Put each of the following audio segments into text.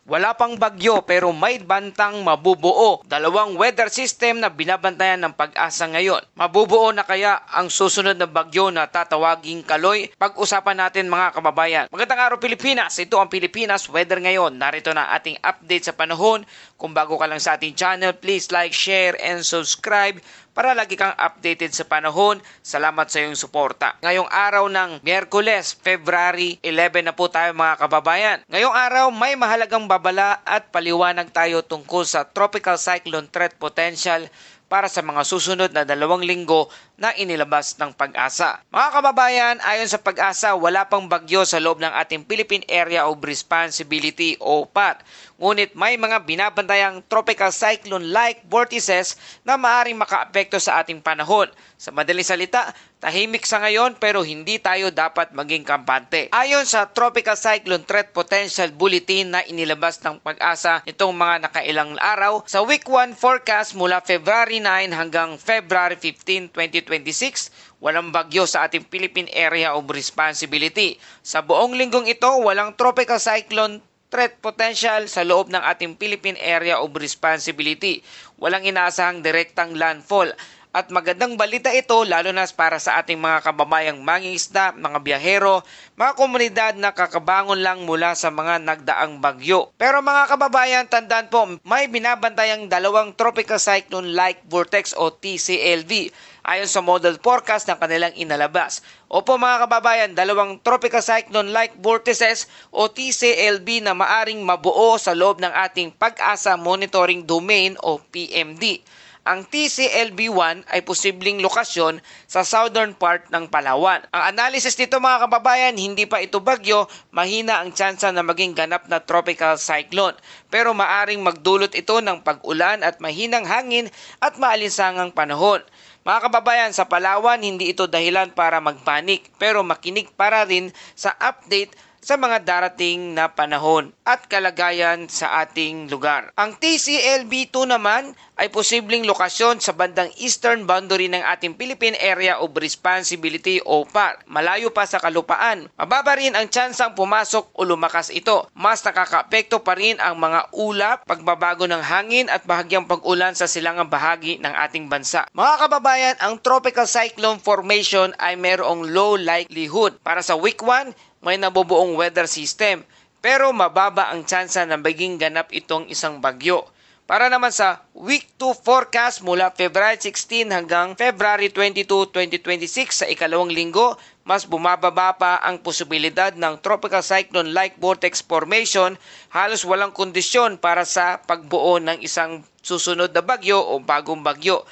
Wala pang bagyo pero may bantang mabubuo. Dalawang weather system na binabantayan ng Pag-asa ngayon. Mabubuo na kaya ang susunod na bagyo na tatawaging Kaloy? Pag-usapan natin mga kababayan. Magandang araw Pilipinas! Ito ang Pilipinas Weather ngayon. Narito na ating update sa panahon. Kung bago ka lang sa ating channel, please like, share, and subscribe para lagi kang updated sa panahon. Salamat sa iyong suporta. Ngayong araw ng Miyerkules, February 11 na po tayo mga kababayan. Ngayong araw may mahalagang babala at paliwanag tayo tungkol sa tropical cyclone threat potential para sa mga susunod na 2 linggo na inilabas ng Pag-asa. Mga kababayan, ayon sa Pag-asa, wala pang bagyo sa loob ng ating Philippine Area of Responsibility o PAR. Ngunit may mga binabantayang tropical cyclone-like vortices na maaaring makaapekto sa ating panahon. Sa madaling salita, tahimik sa ngayon pero hindi tayo dapat maging kampante. Ayon sa Tropical Cyclone Threat Potential Bulletin na inilabas ng Pag-asa nitong mga nakailang araw, sa Week 1 forecast mula February 9 hanggang February 15, 2026, walang bagyo sa ating Philippine Area of Responsibility. Sa buong linggong ito, walang tropical cyclone threat potential sa loob ng ating Philippine Area of Responsibility. Walang inaasahang direktang landfall. At magandang balita ito lalo na para sa ating mga kababayang mangingisda, mga biyahero, mga komunidad na kakabangon lang mula sa mga nagdaang bagyo. Pero mga kababayan, tandaan po, may binabantayang dalawang tropical cyclone-like vortex o TCLV ayon sa model forecast ng kanilang inalabas. Opo mga kababayan, dalawang tropical cyclone-like vortices o TCLV na maaring mabuo sa loob ng ating Pag-asa Monitoring Domain o PMD. Ang TCLB1 ay posibleng lokasyon sa southern part ng Palawan. Ang analysis nito mga kababayan, hindi pa ito bagyo, mahina ang tsansa na maging ganap na tropical cyclone. Pero maaring magdulot ito ng pag-ulan at mahinang hangin at maalinsangang panahon. Mga kababayan, sa Palawan, hindi ito dahilan para magpanik, pero makinig para rin sa update sa mga darating na panahon at kalagayan sa ating lugar. Ang TCLB2 naman ay posibleng lokasyon sa bandang eastern boundary ng ating Philippine Area of Responsibility o PAR. Malayo pa sa kalupaan. Mababa rin ang tsansang pumasok o lumakas ito. Mas nakakaapekto pa rin ang mga ulap, pagbabago ng hangin at bahagyang pag-ulan sa silangang bahagi ng ating bansa. Mga kababayan, ang tropical cyclone formation ay mayroong low likelihood. Para sa week 1, may nabubuong weather system pero mababa ang tsansa na maging ganap itong isang bagyo. Para naman sa Week 2 forecast mula February 16 hanggang February 22, 2026 sa ikalawang linggo, mas bumababa pa ang posibilidad ng tropical cyclone-like vortex formation. Halos walang kondisyon para sa pagbuo ng isang susunod na bagyo o bagong bagyo.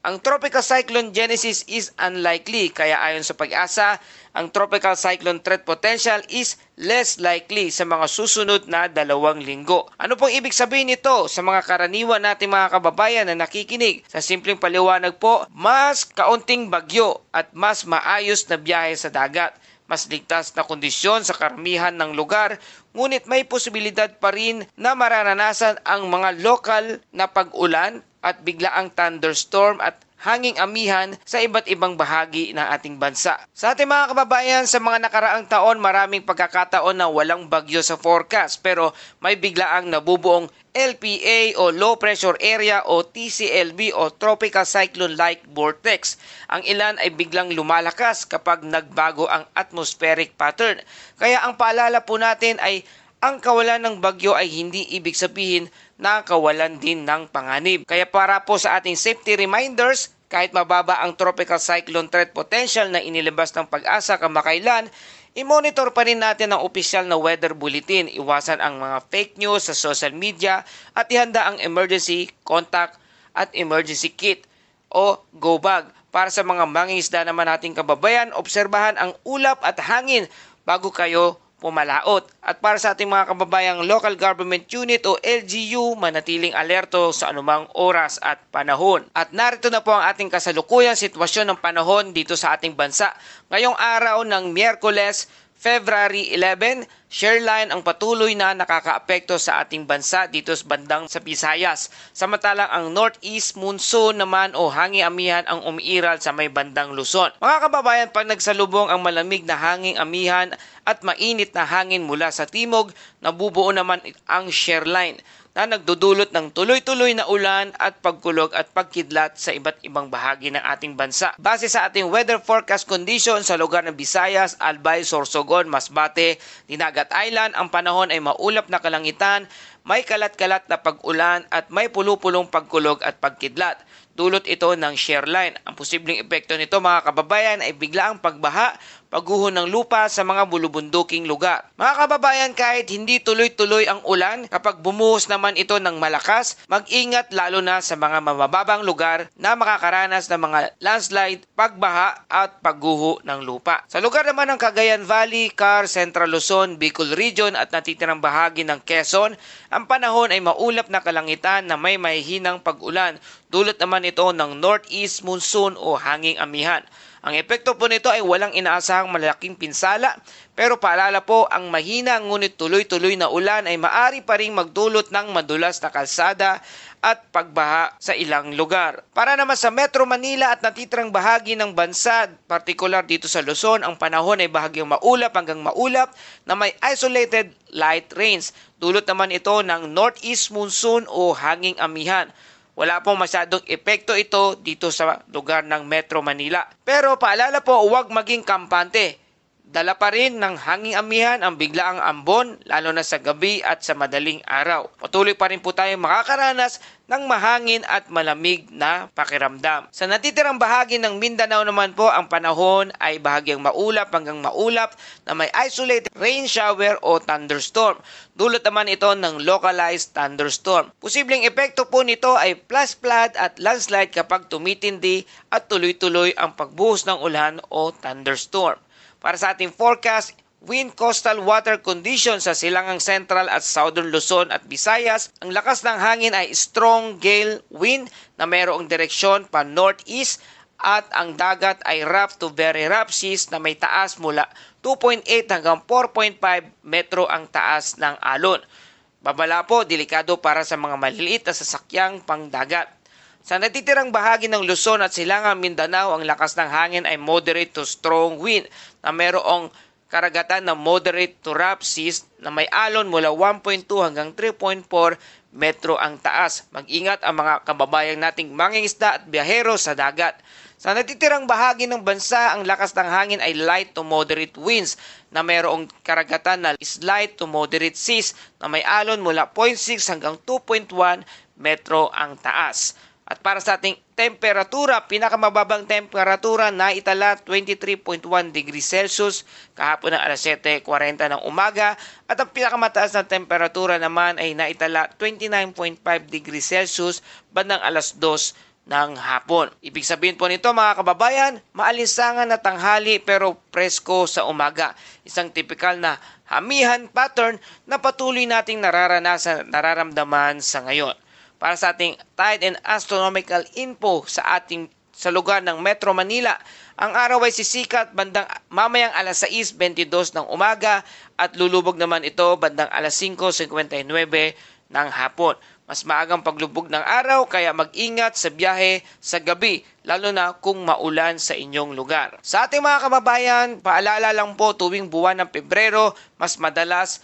Ang tropical cyclone genesis is unlikely, kaya ayon sa Pag-asa, ang tropical cyclone threat potential is less likely sa mga susunod na 2 linggo. Ano pong ibig sabihin nito sa mga karaniwan nating mga kababayan na nakikinig? Sa simpleng paliwanag po, mas kaunting bagyo at mas maayos na biyahe sa dagat. Mas ligtas na kondisyon sa karamihan ng lugar, ngunit may posibilidad pa rin na mararanasan ang mga lokal na pag-ulan at biglaang thunderstorm at hanging amihan sa iba't ibang bahagi ng ating bansa. Sa ating mga kababayan, sa mga nakaraang taon, maraming pagkakataon na walang bagyo sa forecast pero may biglaang nabubuong LPA o Low Pressure Area o TCLV o Tropical Cyclone-like Vortex. Ang ilan ay biglang lumalakas kapag nagbago ang atmospheric pattern. Kaya ang paalala po natin ay ang kawalan ng bagyo ay hindi ibig sabihin na kawalan din ng panganib. Kaya para po sa ating safety reminders, kahit mababa ang tropical cyclone threat potential na inilabas ng Pag-asa kamakailan, i-monitor pa rin natin ang opisyal na weather bulletin. Iwasan ang mga fake news sa social media at ihanda ang emergency contact at emergency kit o go bag. Para sa mga mangingisda naman nating kababayan, obserbahan ang ulap at hangin bago kayo pumalaot. At para sa ating mga kababayang local government unit o LGU, manatiling alerto sa anumang oras at panahon. At narito na po ang ating kasalukuyang sitwasyon ng panahon dito sa ating bansa. Ngayong araw ng Miyerkules, February 11, Shearline ang patuloy na nakakaapekto sa ating bansa dito sa bandang sa Visayas. Samantalang ang northeast monsoon naman o hanging amihan ang umiiral sa may bandang Luzon. Mga kababayan, pag nagsalubong ang malamig na hanging amihan at mainit na hangin mula sa timog, nabubuo naman ang shearline na nagdudulot ng tuloy-tuloy na ulan at pagkulog at pagkidlat sa iba't ibang bahagi ng ating bansa. Base sa ating weather forecast condition sa lugar ng Visayas, Albay, Sorsogon, Masbate, Dinagat Island, ang panahon ay maulap na kalangitan, may kalat-kalat na pag-ulan at may pulupulong pagkulog at pagkidlat. Dulot ito ng shearline. Ang posibleng epekto nito, mga kababayan, ay biglaang pagbaha, pagguho ng lupa sa mga bulubunduking lugar. Mga kababayan, kahit hindi tuloy-tuloy ang ulan, kapag bumuhos naman ito ng malakas, mag-ingat lalo na sa mga mabababang lugar na makakaranas ng mga landslide, pagbaha at pagguho ng lupa. Sa lugar naman ng Cagayan Valley, Car, Central Luzon, Bicol Region at natitirang bahagi ng Quezon, ang panahon ay maulap na kalangitan na may mahihinang pag-ulan. Dulot naman ito ng northeast monsoon o hanging amihan. Ang epekto po nito ay walang inaasahang malaking pinsala, pero paalala po, ang mahina ngunit tuloy-tuloy na ulan ay maari pa ring magdulot ng madulas na kalsada at pagbaha sa ilang lugar. Para naman sa Metro Manila at natitirang bahagi ng bansa, partikular dito sa Luzon, ang panahon ay bahagyang maulap hanggang maulap na may isolated light rains. Dulot naman ito ng northeast monsoon o hanging amihan. Wala pong masyadong epekto ito dito sa lugar ng Metro Manila. Pero paalala po, huwag maging kampante. Dala pa rin ng hanging amihan ang biglaang ambon, lalo na sa gabi at sa madaling araw. Patuloy pa rin po tayong makakaranas ng mahangin at malamig na pakiramdam. Sa natitirang bahagi ng Mindanao naman po, ang panahon ay bahagyang maulap hanggang maulap na may isolated rain shower o thunderstorm. Dulot naman ito ng localized thunderstorm. Posibleng epekto po nito ay flash flood at landslide kapag tumitindi at tuloy-tuloy ang pagbuhos ng ulan o thunderstorm. Para sa ating forecast, wind coastal water conditions sa silangang Central at Southern Luzon at Visayas, ang lakas ng hangin ay strong gale wind na mayroong direksyon pa northeast at ang dagat ay rough to very rough seas na may taas mula 2.8 hanggang 4.5 metro ang taas ng alon. Babala po, delikado para sa mga maliliit na sasakyang pangdagat. Sa natitirang bahagi ng Luzon at silangang Mindanao, ang lakas ng hangin ay moderate to strong wind na mayroong karagatan na moderate to rough seas na may alon mula 1.2 hanggang 3.4 metro ang taas. Mag-ingat ang mga kababayan nating mangingisda at biyahero sa dagat. Sa natitirang bahagi ng bansa, ang lakas ng hangin ay light to moderate winds na mayroong karagatan na slight to moderate seas na may alon mula 0.6 hanggang 2.1 metro ang taas. At para sa ating temperatura, pinakamababang temperatura na itala 23.1 degrees Celsius kahapon ng alas 7:40 ng umaga at ang pinakamataas na temperatura naman ay naitala 29.5 degrees Celsius bandang alas 2 ng hapon. Ibig sabihin po nito, mga kababayan, maalinsangan na tanghali pero presko sa umaga. Isang typical na hamihan pattern na patuloy nating nararamdaman sa ngayon. Para sa ating tide and astronomical info sa lugar ng Metro Manila, ang araw ay sisikat bandang mamayang alas 6:22 ng umaga at lulubog naman ito bandang alas 5:59 ng hapon. Mas maagang paglubog ng araw kaya mag-ingat sa biyahe sa gabi, lalo na kung maulan sa inyong lugar. Sa ating mga kababayan, paalala lang po, tuwing buwan ng Pebrero, mas madalas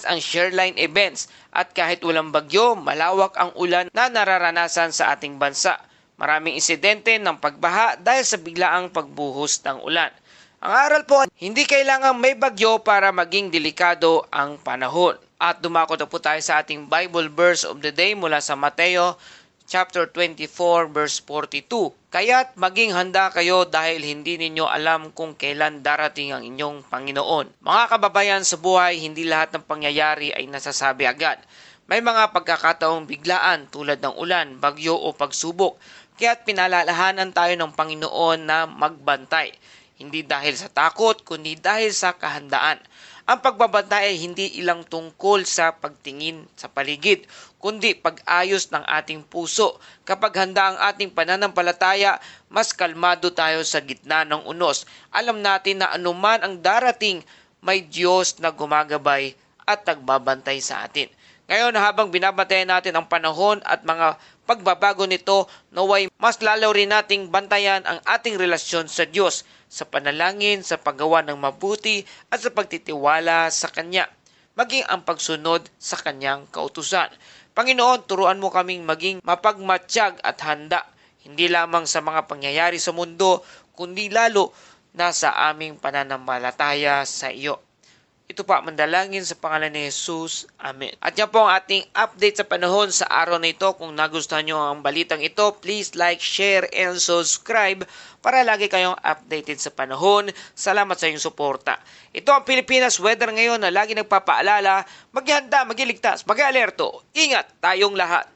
ang shearline events at kahit walang bagyo, malawak ang ulan na nararanasan sa ating bansa. Maraming insidente ng pagbaha dahil sa biglaang pagbuhos ng ulan. Ang aral po, hindi kailangang may bagyo para maging delikado ang panahon. At dumako na po tayo sa ating Bible verse of the day mula sa Mateo chapter 24 verse 42. Kaya't maging handa kayo dahil hindi ninyo alam kung kailan darating ang inyong Panginoon. Mga kababayan, sa buhay, hindi lahat ng pangyayari ay nasasabi agad. May mga pagkakataong biglaan tulad ng ulan, bagyo o pagsubok. Kaya't pinalalahanan tayo ng Panginoon na magbantay. Hindi dahil sa takot, kundi dahil sa kahandaan. Ang pagbabantay ay hindi ilang tungkol sa pagtingin sa paligid, kundi pag-ayos ng ating puso. Kapag handa ang ating pananampalataya, mas kalmado tayo sa gitna ng unos. Alam natin na anuman ang darating, may Diyos na gumagabay at nagbabantay sa atin. Ngayon, habang binabantayan natin ang panahon at mga pagbabago nito, naway mas lalo rin nating bantayan ang ating relasyon sa Diyos sa panalangin, sa paggawa ng mabuti at sa pagtitiwala sa Kanya, maging ang pagsunod sa Kanyang kautusan. Panginoon, turuan mo kaming maging mapagmatsyag at handa, hindi lamang sa mga pangyayari sa mundo, kundi lalo na sa aming pananampalataya sa iyo. Ito pa, mandalangin sa pangalan ni Jesus. Amen. At yan po ang ating update sa panahon sa araw na ito. Kung nagustuhan nyo ang balitang ito, please like, share, and subscribe para lagi kayong updated sa panahon. Salamat sa inyong suporta. Ito ang Pilipinas weather ngayon na lagi nagpapaalala, maghihanda, magiligtas, mag-alerto. Ingat tayong lahat.